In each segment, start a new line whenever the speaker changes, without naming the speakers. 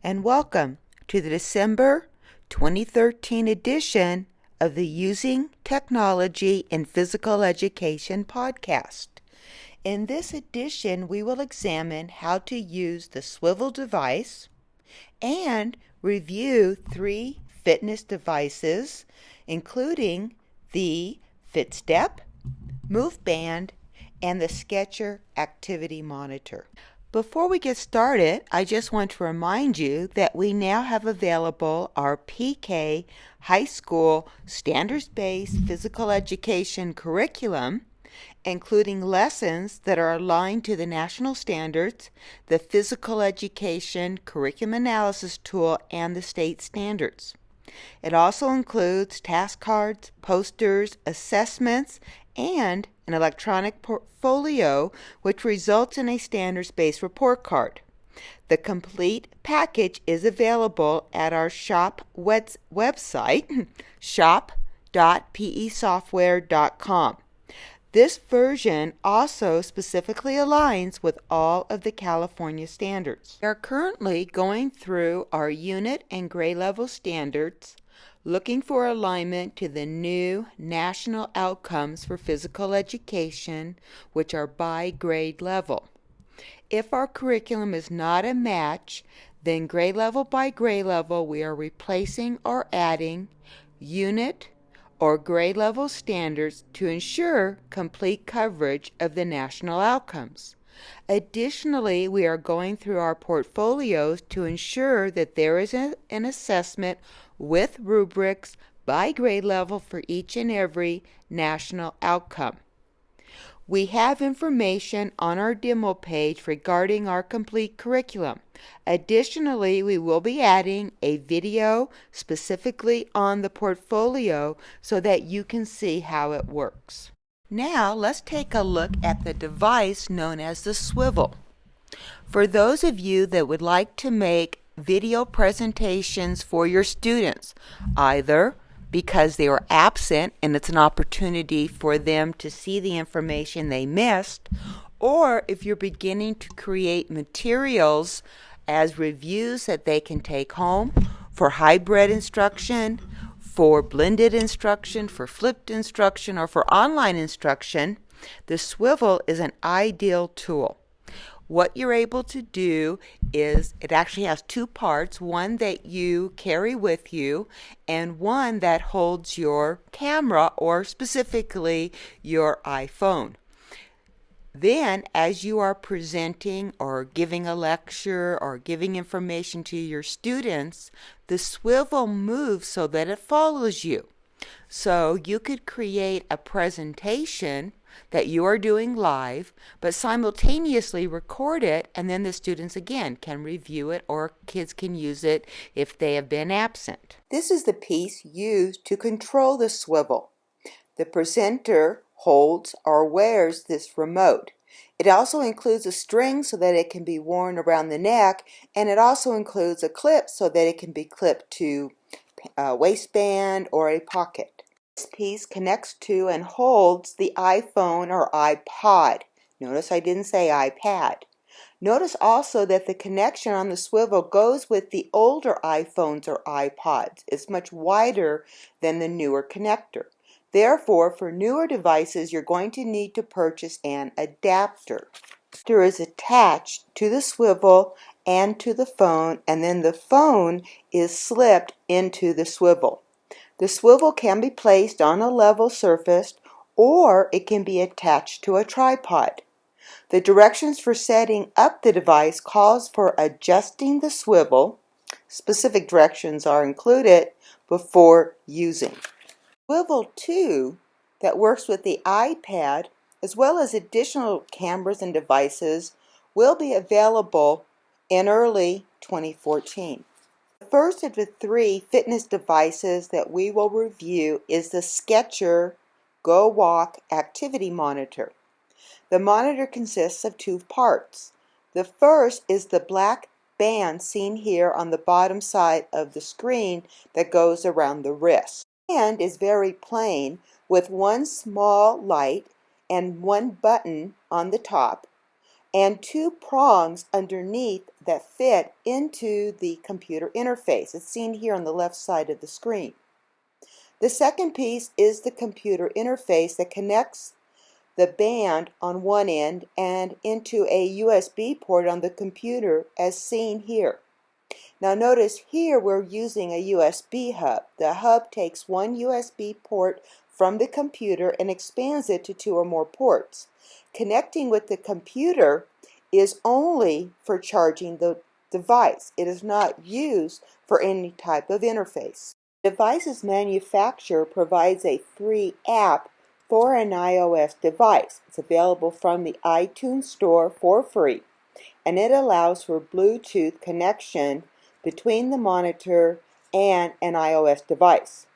and welcome to the December 2013 edition of the Using Technology in Physical Education podcast. In this edition, we will examine how to use the swivel device and review 3 fitness devices, including the FitStep, Move Band, and the Sketcher Activity Monitor. Before we get started, I just want to remind you that we now have available our PK High School Standards-Based Physical Education curriculum, including lessons that are aligned to the national standards, the Physical Education Curriculum Analysis Tool, and the state standards. It also includes task cards, posters, assessments, and an electronic portfolio, which results in a standards-based report card. The complete package is available at our shop website, shop.pesoftware.com. This version also specifically aligns with all of the California standards. We are currently going through our unit and grade level standards, looking for alignment to the new national outcomes for physical education, which are by grade level. If our curriculum is not a match, then grade level by grade level we are replacing or adding unit or grade level standards to ensure complete coverage of the national outcomes. Additionally, we are going through our portfolios to ensure that there is an assessment with rubrics by grade level for each and every national outcome. We have information on our demo page regarding our complete curriculum. Additionally, we will be adding a video specifically on the portfolio so that you can see how it works. Now, let's take a look at the device known as the swivel. For those of you that would like to make video presentations for your students, either because they were absent and it's an opportunity for them to see the information they missed, or if you're beginning to create materials as reviews that they can take home for hybrid instruction, for blended instruction, for flipped instruction, or for online instruction, the swivel is an ideal tool. What you're able to do is it actually has 2 parts, one that you carry with you and one that holds your camera or specifically your iPhone. Then, as you are presenting or giving a lecture or giving information to your students, the swivel moves so that it follows you. So you could create a presentation that you are doing live, but simultaneously record it, and then the students again can review it or kids can use it if they have been absent. This is the piece used to control the swivel. The presenter holds or wears this remote. It also includes a string so that it can be worn around the neck, and it also includes a clip so that it can be clipped to a waistband or a pocket. This piece connects to and holds the iPhone or iPod. Notice I didn't say iPad. Notice also that the connection on the swivel goes with the older iPhones or iPods. It's much wider than the newer connector. Therefore, for newer devices, you're going to need to purchase an adapter. The adapter is attached to the swivel and to the phone, and then the phone is slipped into the swivel. The swivel can be placed on a level surface or it can be attached to a tripod. The directions for setting up the device calls for adjusting the swivel. Specific directions are included before using. Swivel 2 that works with the iPad as well as additional cameras and devices will be available in early 2014. The first of the 3 fitness devices that we will review is the Sketcher Go Walk Activity Monitor. The monitor consists of 2 parts. The first is the black band seen here on the bottom side of the screen that goes around the wrist. The band is very plain with 1 small light and 1 button on the top, and two prongs underneath that fit into the computer interface. It's seen here on the left side of the screen. The second piece is the computer interface that connects the band on one end and into a USB port on the computer as seen here. Now notice here we're using a USB hub. The hub takes one USB port from the computer and expands it to two or more ports. Connecting with the computer is only for charging the device. It is not used for any type of interface. The device's manufacturer provides a free app for an iOS device. It's available from the iTunes Store for free, and it allows for Bluetooth connection between the monitor and an iOS device.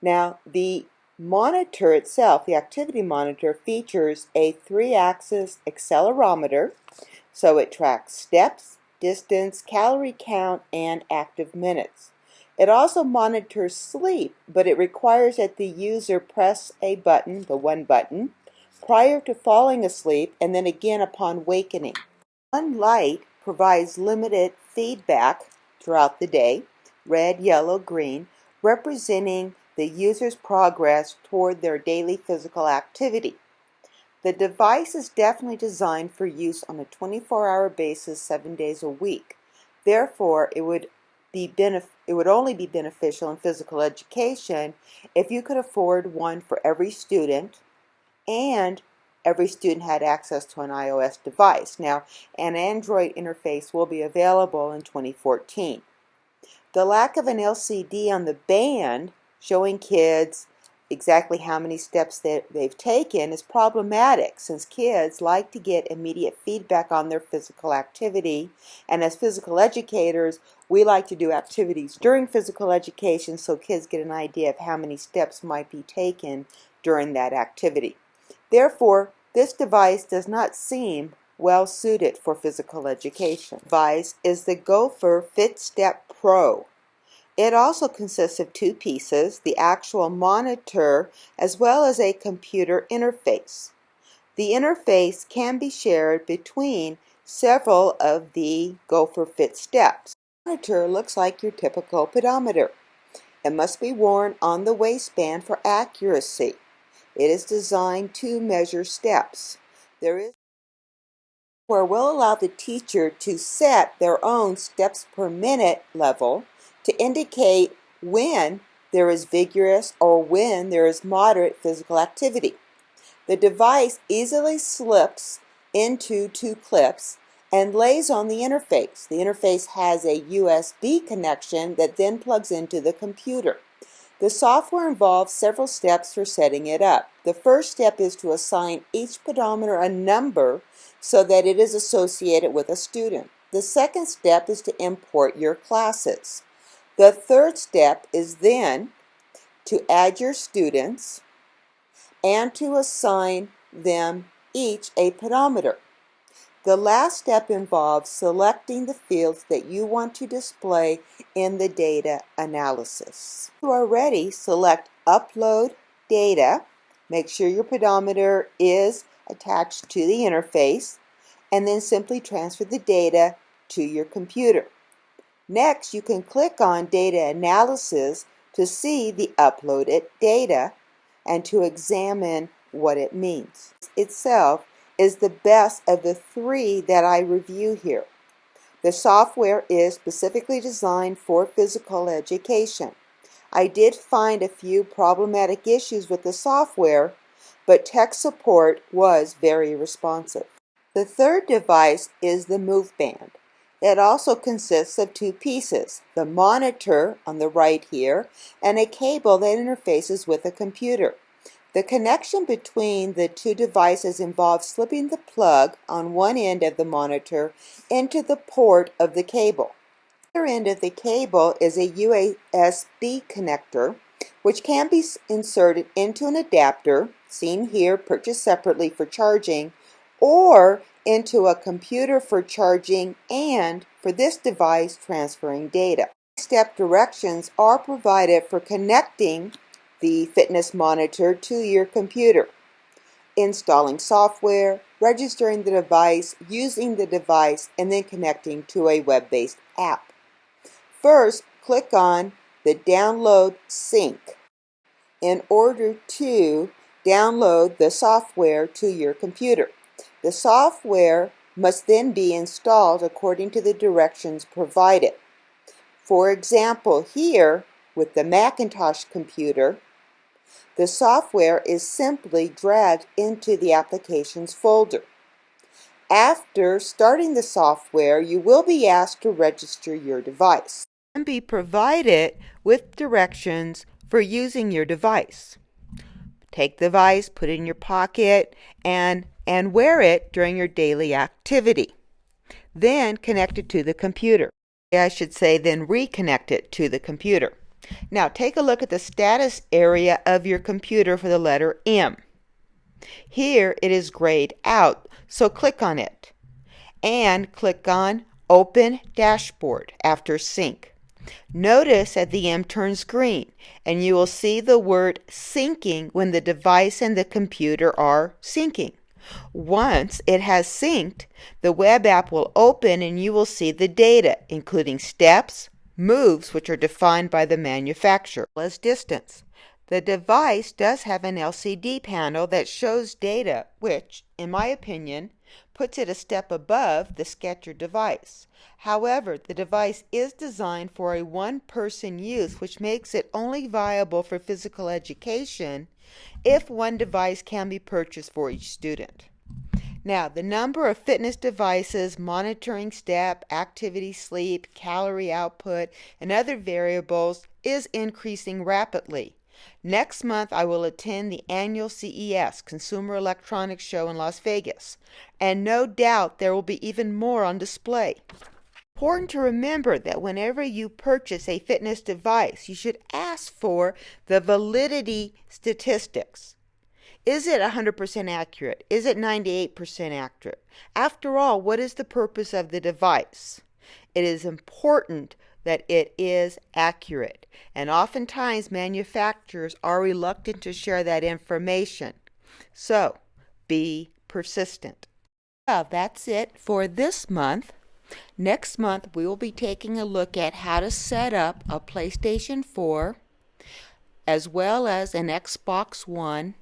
Now, the monitor itself, the activity monitor, features a 3-axis accelerometer, so it tracks steps, distance, calorie count, and active minutes. It also monitors sleep, but it requires that the user press a button, the one button, prior to falling asleep and then again upon wakening. One light provides limited feedback throughout the day, red, yellow, green, representing the user's progress toward their daily physical activity. The device is definitely designed for use on a 24-hour basis, 7 days a week. Therefore, it would only be beneficial in physical education if you could afford one for every student and every student had access to an iOS device. Now, an Android interface will be available in 2014. The lack of an LCD on the band showing kids exactly how many steps that they've taken is problematic, since kids like to get immediate feedback on their physical activity, and as physical educators we like to do activities during physical education so kids get an idea of how many steps might be taken during that activity. Therefore, this device does not seem well suited for physical education. The device is the Gopher FitStep Pro. It also consists of two pieces, the actual monitor as well as a computer interface. The interface can be shared between several of the Gopher FitSteps. The monitor looks like your typical pedometer. It must be worn on the waistband for accuracy. It is designed to measure steps. There is where we'll allow the teacher to set their own steps per minute level to indicate when there is vigorous or when there is moderate physical activity. The device easily slips into two clips and lays on the interface. The interface has a USB connection that then plugs into the computer. The software involves several steps for setting it up. The first step is to assign each pedometer a number so that it is associated with a student. The second step is to import your classes. The third step is then to add your students and to assign them each a pedometer. The last step involves selecting the fields that you want to display in the data analysis. When you are ready, select Upload Data. Make sure your pedometer is attached to the interface, and then simply transfer the data to your computer. Next, you can click on Data Analysis to see the uploaded data and to examine what it means. Itself is the best of the three that I review here. The software is specifically designed for physical education. I did find a few problematic issues with the software, but tech support was very responsive. The third device is the MoveBand. It also consists of two pieces, the monitor on the right here, and a cable that interfaces with a computer. The connection between the two devices involves slipping the plug on one end of the monitor into the port of the cable. The other end of the cable is a USB connector, which can be inserted into an adapter, seen here, purchased separately for charging, or into a computer for charging and, for this device, transferring data. Step directions are provided for connecting the fitness monitor to your computer, installing software, registering the device, using the device, and then connecting to a web-based app. First, click on the Download Sync in order to download the software to your computer. The software must then be installed according to the directions provided. For example, here with the Macintosh computer, the software is simply dragged into the Applications folder. After starting the software, you will be asked to register your device and be provided with directions for using your device. Take the device, put it in your pocket, and wear it during your daily activity. Then connect it to the computer. I should say then reconnect it to the computer. Now take a look at the status area of your computer for the letter M. Here it is grayed out, so click on it and click on Open Dashboard after Sync. Notice that the M turns green and you will see the word syncing when the device and the computer are syncing. Once it has synced, the web app will open and you will see the data, including steps, moves, which are defined by the manufacturer, as distance. The device does have an LCD panel that shows data, which, in my opinion, puts it a step above the Sketcher device. However, the device is designed for a one-person use, which makes it only viable for physical education if one device can be purchased for each student. Now, the number of fitness devices monitoring step, activity, sleep, calorie output, and other variables is increasing rapidly. Next month, I will attend the annual CES, Consumer Electronics Show in Las Vegas, and no doubt there will be even more on display. Important to remember that whenever you purchase a fitness device, you should ask for the validity statistics. Is it 100% accurate? Is it 98% accurate? After all, what is the purpose of the device? It is important that it is accurate, and oftentimes manufacturers are reluctant to share that information. So, be persistent. Well, that's it for this month. Next month, we will be taking a look at how to set up a PlayStation 4 as well as an Xbox One,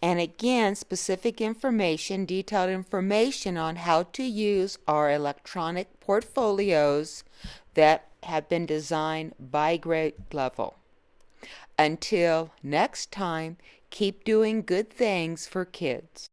and again, specific information, detailed information on how to use our electronic portfolios that have been designed by grade level. Until next time, keep doing good things for kids.